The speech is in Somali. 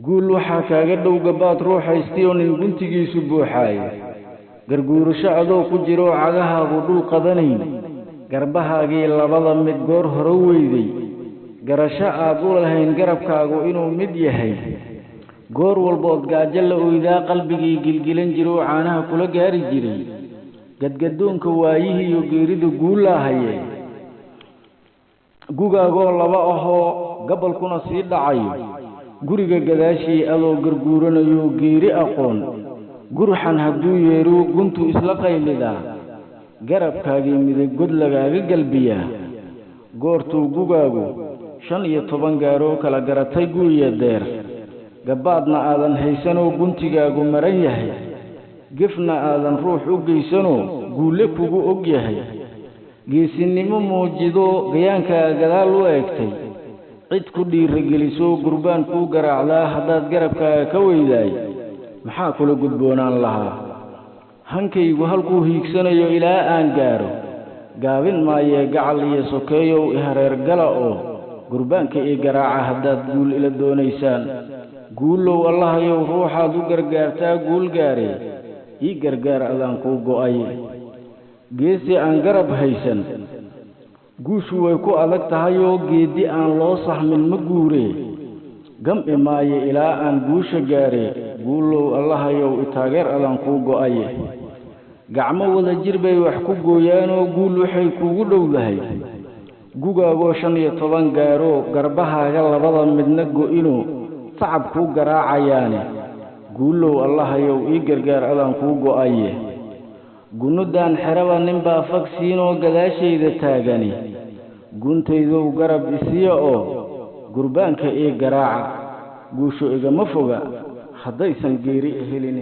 قول وحا كاغدو قبات روح يستيون إن قنتقي سبوحاي قرقور شعدو كجرو عغاها غدو قدنين قربها قيل لبضا مدقور هرويدي قرشاء قولهين قرب كاغو إنو مديهي قور والبوض قاجل إذا قلبي قلقلن جرو عانها كل قاري جري قد قدون كوايه يقيردو قول لاهي قوغا قول لباهو قبل كنا سيد عيو guriga gadaashii adoo garguuranayo geeri aqoon gurxan hadduu yeero guntu isla qaylida garabkaagii midig god lagaaga galbiyaa goortuu gugaagu 15 gaaro kala garatay guuya deer gabaadna aadan haysanoo guntigaagu maran yahay gifna aadan ruux u geysanoo guule kugu og yahay geesinimo muujido gayaanka gadaal u eegtay cid ku dhiirigeliso gurbaan ku garaacdaa hadaad garabkaaga ka weydaay maxaa kula gudboonaan lahaa hankaygu halkuu hiigsanayo ilaa aan gaaro gaabin maaye gacal iyo sokeeyow hareer gala oo gurbaanka ii garaaca hadaad guul ila doonaysaan guulow allahayow ruuxaad u gargaartaa guul gaare ii gargaar adaan kuu go'ay geesi aan garab haysan guushu way ku adag tahay oo geedi aan loo saxmin ma guure gam imaaye ilaa aan guusha gaare guulow allahayow taageer adaan kuu go'ay gacmo wada jir bay wax ku gooyaan oo guul waxay kugu dhowdahay gugaagoo 15 gaaro garbahaaga labada midna go'ino tacab ku garaacayaane guulow allahayow ii gargaar adaan kuu go'ay gunudan xiraba ninba fagsiino gadaashayda taagani guntaydu garab isiyo oo gurbaanka ee garaaca guusho igama foga hadaysan geeri helin